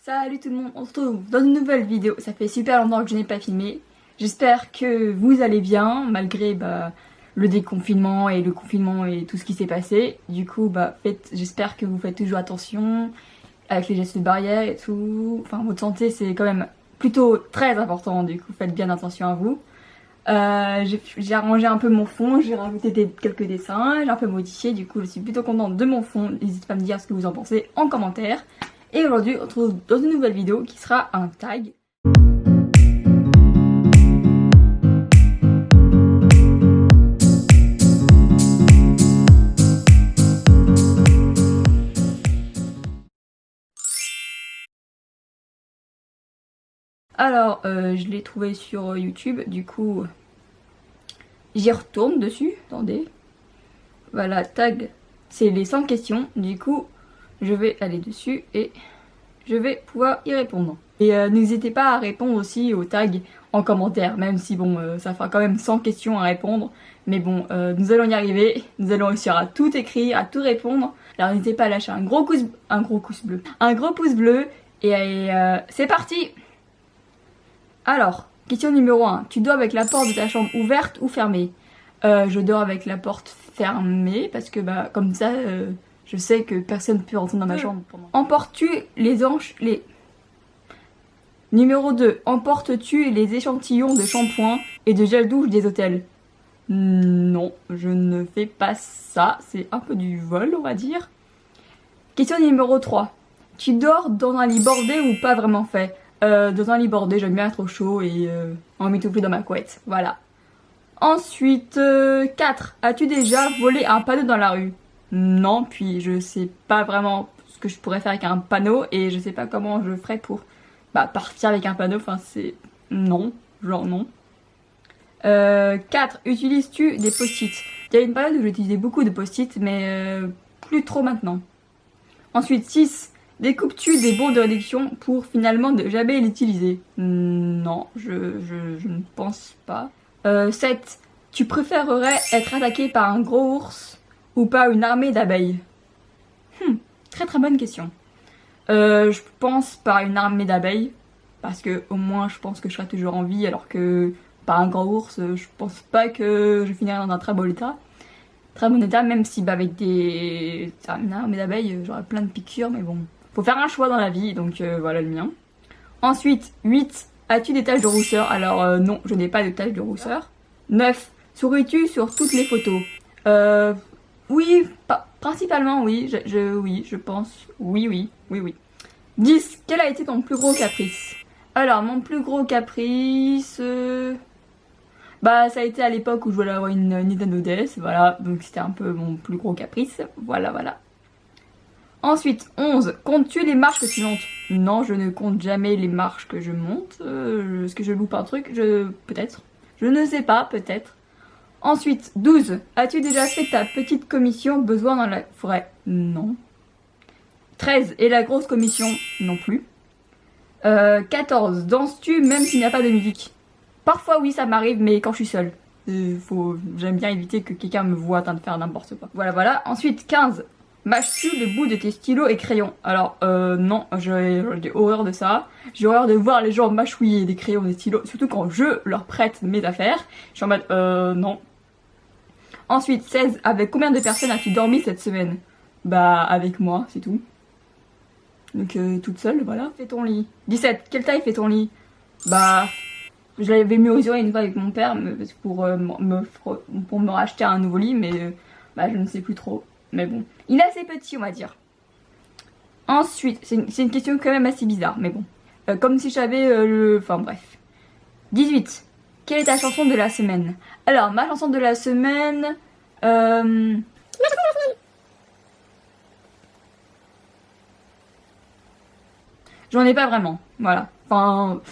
Salut tout le monde, on se retrouve dans une nouvelle vidéo. Ça fait super longtemps que je n'ai pas filmé. J'espère que vous allez bien malgré le déconfinement et le confinement et tout ce qui s'est passé. Du coup, j'espère que vous faites toujours attention avec les gestes barrières et tout. Enfin, votre santé c'est quand même plutôt très important. Du coup, faites bien attention à vous. J'ai arrangé un peu mon fond, j'ai rajouté quelques dessins, j'ai un peu modifié. Du coup, je suis plutôt contente de mon fond. N'hésitez pas à me dire ce que vous en pensez en commentaire. Et aujourd'hui, on se retrouve dans une nouvelle vidéo qui sera un tag. Alors, je l'ai trouvé sur YouTube, du coup, j'y retourne dessus. Attendez. Voilà, tag, c'est les 100 questions. Du coup, je vais aller dessus et je vais pouvoir y répondre. Et n'hésitez pas à répondre aussi au tag en commentaire, même si ça fera quand même 100 questions à répondre. Mais bon, nous allons y arriver, nous allons réussir à tout écrire, à tout répondre. Alors n'hésitez pas à lâcher un gros pouce bleu. Et c'est parti. Alors, question numéro 1. Tu dors avec la porte de ta chambre ouverte ou fermée? Je dors avec la porte fermée parce que comme ça... je sais que personne ne peut rentrer dans ma chambre pendant. Emportes-tu les Numéro 2. Emportes-tu les échantillons de shampoing et de gel douche des hôtels? Non, je ne fais pas ça. C'est un peu du vol, on va dire. Question numéro 3. Tu dors dans un lit bordé ou pas vraiment fait? Dans un lit bordé, j'aime bien être au chaud et en m'étouffer dans ma couette. Voilà. Ensuite, 4. As-tu déjà volé un panneau dans la rue? Non, puis je sais pas vraiment ce que je pourrais faire avec un panneau et je sais pas comment je ferais pour partir avec un panneau. Enfin, c'est... Non, genre non. 4. Utilises-tu des post-it? Il y a une période où j'utilisais beaucoup de post-it, mais plus trop maintenant. Ensuite, 6. Découpes-tu des bons de réduction pour finalement ne jamais l'utiliser? Non, je ne pense pas. 7. Tu préférerais être attaqué par un gros ours ou pas une armée d'abeilles? Très très bonne question. Je pense par une armée d'abeilles, parce que au moins je pense que je serai toujours en vie, alors que par un grand ours, je pense pas que je finirai dans un très bon état. Très bon état, même si avec une armée d'abeilles, j'aurais plein de piqûres, mais bon. Faut faire un choix dans la vie, donc voilà le mien. Ensuite, 8. As-tu des taches de rousseur? Alors non, je n'ai pas de taches de rousseur. 9. Souris-tu sur toutes les photos? Oui, principalement oui, je pense. Oui. 10. Quel a été ton plus gros caprice? Alors, mon plus gros caprice... ça a été à l'époque où je voulais avoir une Nintendo DS, voilà. Donc c'était un peu mon plus gros caprice, voilà. Ensuite, 11. Comptes-tu les marches que tu montes? Non, je ne compte jamais les marches que je monte. Est-ce que je loupe un truc? Peut-être. Je ne sais pas, peut-être. Ensuite, 12. As-tu déjà fait ta petite commission besoin dans la forêt? Non. 13. Et la grosse commission? Non plus. 14. Danses-tu même s'il n'y a pas de musique? Parfois oui, ça m'arrive, mais quand je suis seule. J'aime bien éviter que quelqu'un me voit en train de faire n'importe quoi. Voilà. Ensuite, 15. Mâches-tu les bouts de tes stylos et crayons? Alors, non, j'ai horreur de ça. J'ai horreur de voir les gens mâchouiller des crayons et des stylos, surtout quand je leur prête mes affaires. Je suis en mode, non. Ensuite, 16. Avec combien de personnes as-tu dormi cette semaine? Avec moi, c'est tout. Donc, toute seule, voilà. Fais ton lit. 17. Quelle taille fait ton lit? Je l'avais mesuré une fois avec mon père pour me racheter un nouveau lit, mais je ne sais plus trop. Mais bon, il est assez petit, on va dire. Ensuite, c'est une question quand même assez bizarre, mais bon. Comme si j'avais Enfin bref. 18. Quelle est ta chanson de la semaine? Alors, ma chanson de la semaine... J'en ai pas vraiment, voilà. Enfin...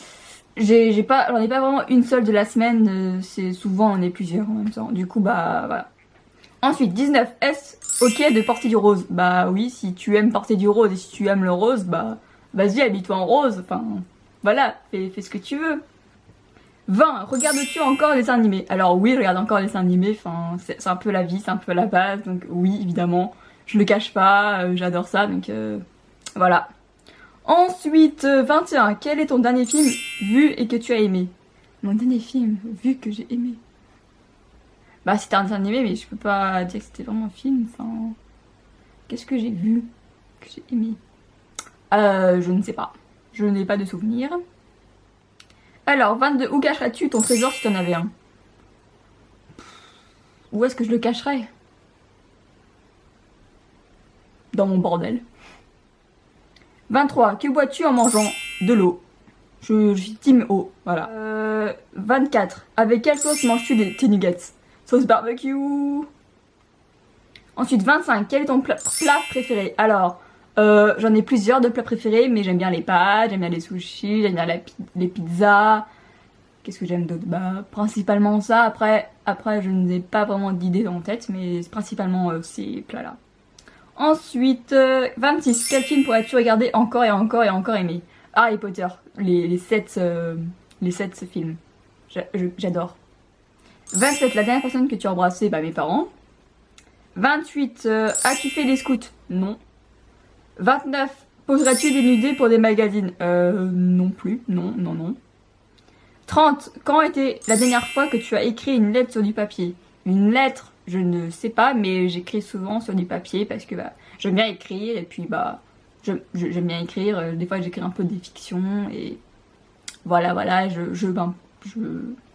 J'en ai pas vraiment une seule de la semaine, c'est souvent on est plusieurs en même temps. Du coup, voilà. Ensuite, 19. Est-ce ok de porter du rose? Oui, si tu aimes porter du rose et si tu aimes le rose, vas-y, habille-toi en rose. Enfin, voilà, fais ce que tu veux. 20. Regardes-tu encore les dessins animés? Alors oui, je regarde encore les dessins animés, enfin, c'est un peu la vie, c'est un peu la base, donc oui, évidemment, je le cache pas, j'adore ça, donc voilà. Ensuite, 21. Quel est ton dernier film vu et que tu as aimé? Mon dernier film vu que j'ai aimé. Bah, c'était un dessin animé, mais je peux pas dire que c'était vraiment un film. Enfin, qu'est-ce que j'ai vu que j'ai aimé? Je ne sais pas. Je n'ai pas de souvenir. Alors, 22. Où cacherais-tu ton trésor si tu en avais un? Où est-ce que je le cacherais? Dans mon bordel. 23. Que bois-tu en mangeant? De l'eau. Je suis team eau, voilà. 24. Avec quelle sauce manges-tu tes nuggets? Sauce barbecue. Ensuite, 25. Quel est ton plat préféré? Alors, j'en ai plusieurs de plats préférés, mais j'aime bien les pâtes, j'aime bien les sushis, j'aime bien les pizzas. Qu'est-ce que j'aime d'autre? Bah, principalement ça. Après, je n'ai pas vraiment d'idées en tête, mais principalement ces plats-là. Ensuite, 26. Quel film pourrais-tu regarder encore et encore et encore aimer? Harry Potter, les 7 films. J'adore. 27. La dernière personne que tu as embrassée, bah mes parents. 28. As-tu fait des scouts? Non. 29. Poserais-tu des nudés pour des magazines? Non plus. Non, non, non. 30. Quand était la dernière fois que tu as écrit une lettre sur du papier? Une lettre, je ne sais pas, mais j'écris souvent sur du papier parce que bah, j'aime bien écrire et puis bah j'aime bien écrire. Des fois j'écris un peu des fictions et voilà,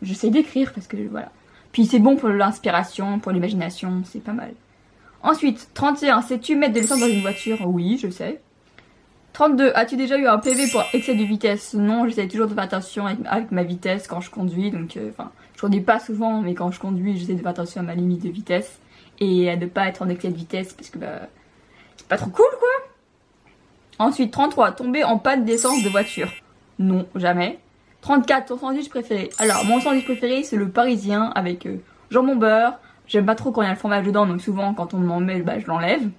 j'essaie d'écrire parce que voilà. Puis c'est bon pour l'inspiration, pour l'imagination, c'est pas mal. Ensuite, 31. Sais-tu mettre de l'essence dans une voiture? Oui, je sais. 32. As-tu déjà eu un PV pour excès de vitesse? Non, j'essaie toujours de faire attention avec ma vitesse quand je conduis. Donc, je conduis pas souvent, mais quand je conduis, j'essaie de faire attention à ma limite de vitesse. Et à ne pas être en excès de vitesse parce que bah, c'est pas trop cool quoi. Ensuite, 33. Tomber en panne d'essence de voiture? Non, jamais. 34. Ton sandwich préféré? Alors, mon sandwich préféré, c'est le parisien avec jambon beurre. J'aime pas trop quand il y a le fromage dedans, donc souvent quand on m'en met, bah, je l'enlève.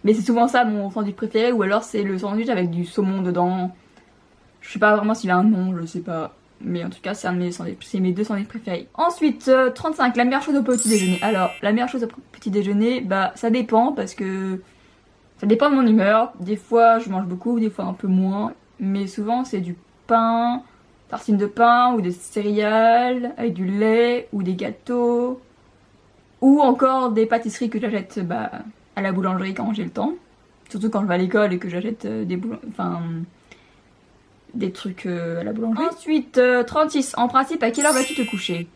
Mais c'est souvent ça mon sandwich préféré, ou alors c'est le sandwich avec du saumon dedans. Je sais pas vraiment s'il a un nom, je sais pas. Mais en tout cas, c'est mes deux sandwichs préférés. Ensuite, 35, la meilleure chose au petit déjeuner. Alors, la meilleure chose au petit déjeuner, bah ça dépend parce que ça dépend de mon humeur. Des fois, je mange beaucoup, des fois un peu moins. Mais souvent, c'est du pain, tartine de pain, ou des céréales, avec du lait, ou des gâteaux. Ou encore des pâtisseries que j'achète bah, à la boulangerie quand j'ai le temps. Surtout quand je vais à l'école et que j'achète des trucs à la boulangerie. Ensuite, 36. En principe, à quelle heure vas-tu te coucher?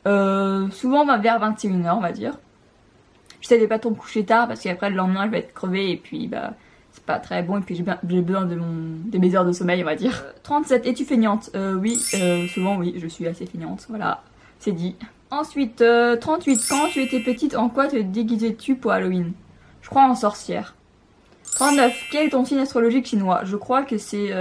Souvent vers 21h, on va dire. J'essaie de pas trop me coucher tard parce qu'après le lendemain, je vais être crevée et puis bah c'est pas très bon et puis j'ai besoin de mes heures de sommeil, on va dire. 37. Es-tu feignante? Oui, souvent oui, je suis assez feignante. Voilà, c'est dit. Ensuite, 38. Quand tu étais petite, en quoi te déguisais-tu pour Halloween? Je crois en sorcière. 39. Quel est ton signe astrologique chinois? Je crois que c'est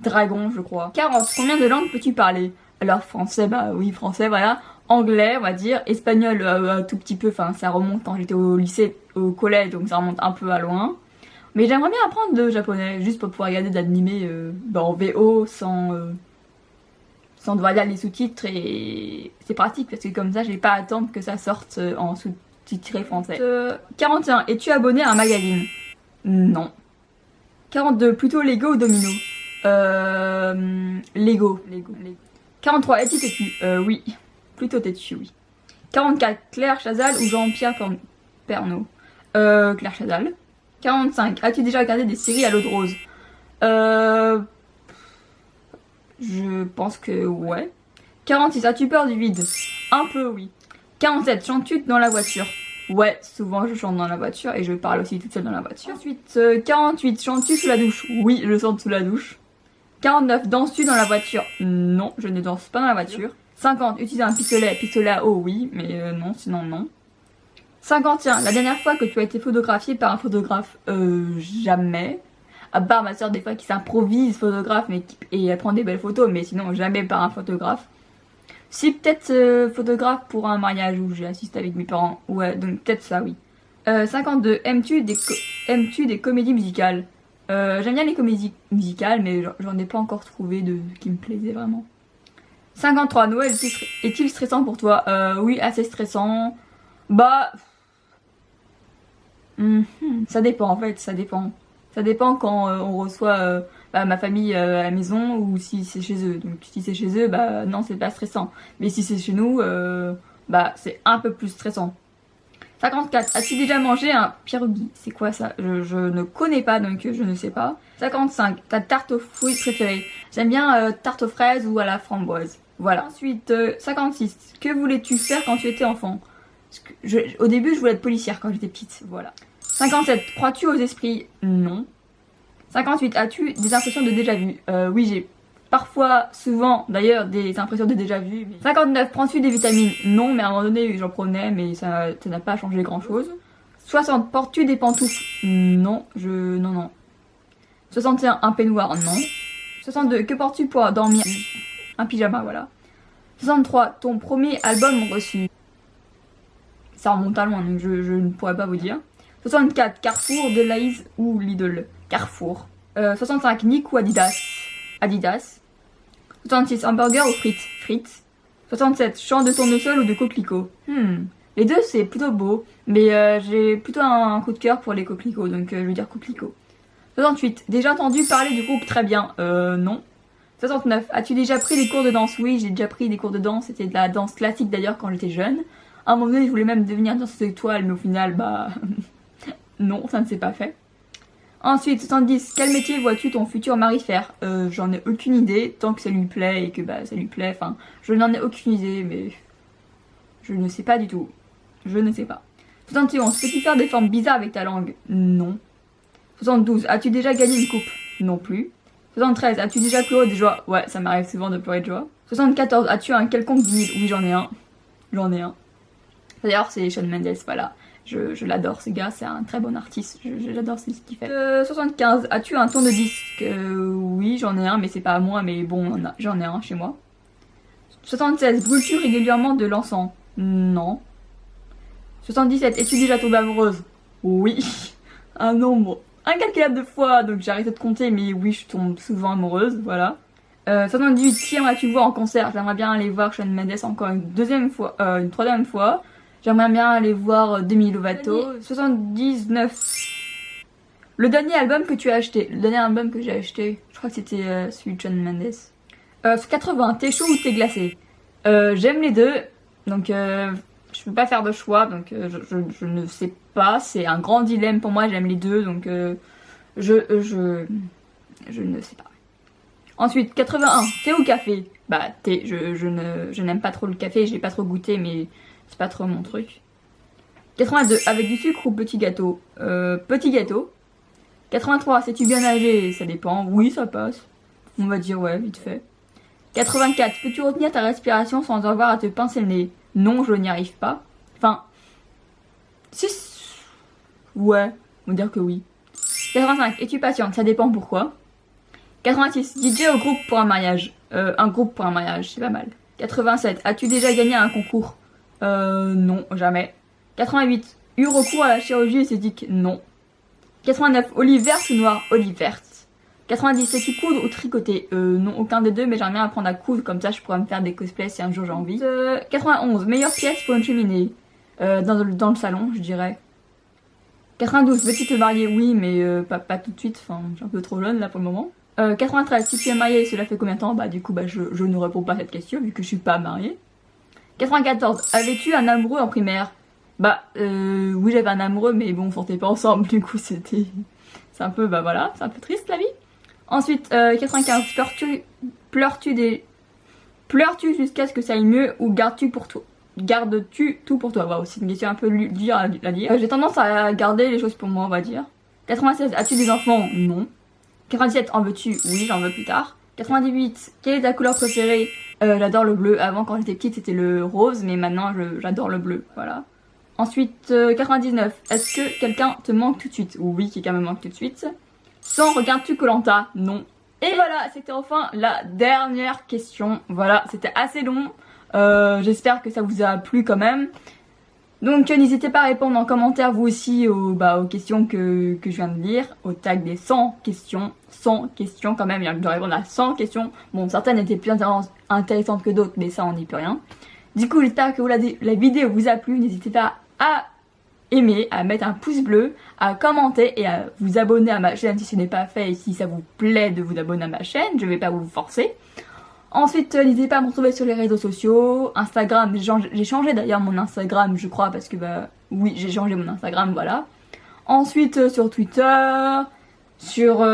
dragon, je crois. 40. Combien de langues peux-tu parler? Alors français, bah oui, français, voilà. Anglais, on va dire. Espagnol, un tout petit peu, enfin ça remonte quand j'étais au lycée, au collège, donc ça remonte un peu à loin. Mais j'aimerais bien apprendre le japonais, juste pour pouvoir regarder d'animés en VO sans devoir lire les sous-titres et c'est pratique parce que comme ça j'ai pas à attendre que ça sorte en sous-titré français. 41. Es-tu abonné à un magazine? Non. 42. Plutôt Lego ou Domino? Lego. 43. Es-tu têtu? Oui. Plutôt têtu, oui. 44. Claire Chazal ou Jean-Pierre Pernaut? Claire Chazal. 45. As-tu déjà regardé des séries à l'eau de rose? Je pense que ouais. 46. As-tu peur du vide? Un peu, oui. 47. Chantes-tu dans la voiture? Ouais, souvent je chante dans la voiture et je parle aussi toute seule dans la voiture. Ensuite, 48. Chantes-tu sous la douche? Oui, je chante sous la douche. 49. Danses-tu dans la voiture? Non, je ne danse pas dans la voiture. 50. Utiliser un pistolet à eau, oui, mais non, sinon non. 51. La dernière fois que tu as été photographiée par un photographe? Jamais. À part ma soeur des fois qui s'improvise photographe et elle prend des belles photos, mais sinon jamais par un photographe. Si peut-être photographe pour un mariage où j'ai assisté avec mes parents. Ouais, donc peut-être ça, oui. 52. Aimes-tu des comédies musicales? J'aime bien les comédies musicales, mais j'en ai pas encore trouvé de qui me plaisaient vraiment. 53. Noël est-il stressant pour toi? Oui, assez stressant. Bah... ça dépend en fait, ça dépend. Ça dépend quand on reçoit ma famille à la maison ou si c'est chez eux. Donc si c'est chez eux, bah non, c'est pas stressant. Mais si c'est chez nous, bah c'est un peu plus stressant. 54. As-tu déjà mangé un pierogi? C'est quoi ça? Je ne connais pas, donc je ne sais pas. 55. Ta tarte aux fruits préférée? J'aime bien tarte aux fraises ou à la framboise. Voilà. Ensuite, 56. Que voulais-tu faire quand tu étais enfant? Au début, je voulais être policière quand j'étais petite. Voilà. 57. Crois-tu aux esprits? Non. 58. As-tu des impressions de déjà-vu? Oui, j'ai parfois, souvent, d'ailleurs, des impressions de déjà-vu. 59. Prends-tu des vitamines? Non, mais à un moment donné, j'en prenais, mais ça n'a pas changé grand-chose. 60. Portes-tu des pantoufles? Non, non. 61. Un peignoir? Non. 62. Que portes-tu pour dormir? Un pyjama, voilà. 63. Ton premier album reçu? Ça remonte à loin, donc je ne pourrais pas vous dire. 64. Carrefour, Delhaize ou Lidl? Carrefour. 65. Nike ou Adidas? Adidas. 66. Hamburger ou frites? Frites. 67. Champ de tournesol ou de coquelicot? Les deux c'est plutôt beau, mais j'ai plutôt un coup de cœur pour les coquelicots, donc je vais dire coquelicot. 68. Déjà entendu parler du groupe Très Bien? Non. 69. As-tu déjà pris des cours de danse? Oui, j'ai déjà pris des cours de danse, c'était de la danse classique d'ailleurs quand j'étais jeune. À un moment donné, je voulais même devenir danseuse étoile, mais au final, bah non, ça ne s'est pas fait. Ensuite, 70. Quel métier vois-tu ton futur mari faire? J'en ai aucune idée, tant que ça lui plaît et que bah ça lui plaît. Enfin, je n'en ai aucune idée, mais je ne sais pas du tout. Je ne sais pas. 71. Peux-tu faire des formes bizarres avec ta langue? Non. 72. As-tu déjà gagné une coupe? Non plus. 73. As-tu déjà pleuré de joie? Ouais, ça m'arrive souvent de pleurer de joie. 74. As-tu un quelconque vinyle? Oui, j'en ai un. J'en ai un. D'ailleurs, c'est Shawn Mendes, voilà. Je l'adore, ce gars, c'est un très bon artiste. J'adore ce qu'il fait. 75. As-tu un tourne disque? Oui, j'en ai un, mais c'est pas à moi, mais bon, j'en ai un chez moi. 76. Brûles-tu régulièrement de l'encens? Non. 77. Es-tu déjà tombée amoureuse? Oui. Un nombre incalculable de fois, donc j'ai arrêté de compter, mais oui, je tombe souvent amoureuse, voilà. 78. Qui aimerais-tu voir en concert? J'aimerais bien aller voir Shawn Mendes encore une troisième fois. J'aimerais bien aller voir Demi Lovato. 79. Le dernier album que tu as acheté? Le dernier album que j'ai acheté, je crois que c'était celui de Shawn Mendes. 80. T'es chaud ou t'es glacé? J'aime les deux, donc je peux pas faire de choix, donc je ne sais pas. C'est un grand dilemme pour moi, j'aime les deux, donc je ne sais pas. Ensuite, 81. Thé ou café? Bah, thé. Je n'aime pas trop le café, j'ai pas trop goûté, mais c'est pas trop mon truc. 82. Avec du sucre ou petit gâteau? Petit gâteau. 83. Sais-tu bien nager? Ça dépend. Oui, ça passe. On va dire ouais, vite fait. 84. Peux-tu retenir ta respiration sans avoir à te pincer le nez? Non, je n'y arrive pas. Enfin, si. Ouais, on va dire que oui. 85. Es-tu patiente? Ça dépend pourquoi. 86. DJ au groupe pour un mariage? Un groupe pour un mariage, c'est pas mal. 87. As-tu déjà gagné un concours? Non, jamais. 88. Eu recours à la chirurgie esthétique? Non. 89. Olive verte ou noire? Olive verte. 90. Sais-tu coudre ou tricoter? Non, aucun des deux, mais j'aimerais bien apprendre à coudre, comme ça je pourrais me faire des cosplays si un jour j'ai envie. 91. Meilleure pièce pour une cheminée? Dans le salon, je dirais. 92. Veux-tu te marier? Oui, mais pas tout de suite, enfin, je suis un peu trop jeune là pour le moment. 93. Si tu es mariée, cela fait combien de temps? Bah du coup, bah, je ne réponds pas à cette question vu que je suis pas mariée. 94. Avais-tu un amoureux en primaire? Bah oui, j'avais un amoureux, mais bon, on sortait pas ensemble, du coup c'est un peu, bah voilà, c'est un peu triste la vie. Ensuite, 95. Pleures-tu jusqu'à ce que ça aille mieux ou gardes-tu tout pour toi? Waouh, c'est une question un peu dure à dire. J'ai tendance à garder les choses pour moi, on va dire. 96. As-tu des enfants? Non. 97. En veux-tu? Oui, j'en veux plus tard. 98. Quelle est ta couleur préférée? J'adore le bleu. Avant, quand j'étais petite, c'était le rose, mais maintenant, j'adore le bleu. Voilà. Ensuite, 99. Est-ce que quelqu'un te manque tout de suite? Oui, quelqu'un me manque tout de suite. 100. Regardes-tu koh? Non. Et voilà, c'était enfin la dernière question. Voilà, c'était assez long. J'espère que ça vous a plu quand même. Donc n'hésitez pas à répondre en commentaire vous aussi aux questions que je viens de lire, au tag des 100 questions. 100 questions quand même, il y a de répondre à 100 questions. Bon, certaines étaient plus intéressantes que d'autres, mais ça on n'y peut rien. Du coup, j'espère que la vidéo vous a plu. N'hésitez pas à aimer, à mettre un pouce bleu, à commenter et à vous abonner à ma chaîne si ce n'est pas fait et si ça vous plaît de vous abonner à ma chaîne, je vais pas vous forcer. Ensuite, n'hésitez pas à me retrouver sur les réseaux sociaux, Instagram, j'ai changé d'ailleurs mon Instagram je crois parce que bah oui j'ai changé mon Instagram, voilà. Ensuite sur Twitter, sur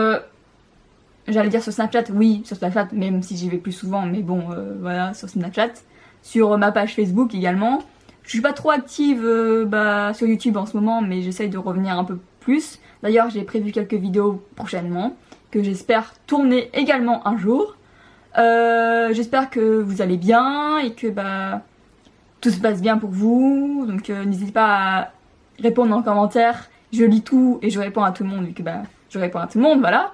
j'allais dire sur Snapchat, oui sur Snapchat même si j'y vais plus souvent, mais bon voilà sur Snapchat, sur ma page Facebook également. Je suis pas trop active sur YouTube en ce moment, mais j'essaye de revenir un peu plus. D'ailleurs j'ai prévu quelques vidéos prochainement que j'espère tourner également un jour. J'espère que vous allez bien et que tout se passe bien pour vous. Donc n'hésitez pas à répondre en commentaire. Je lis tout et je réponds à tout le monde vu que je réponds à tout le monde, voilà.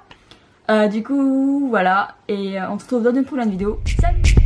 Du coup voilà, et on se retrouve dans une prochaine vidéo. Salut!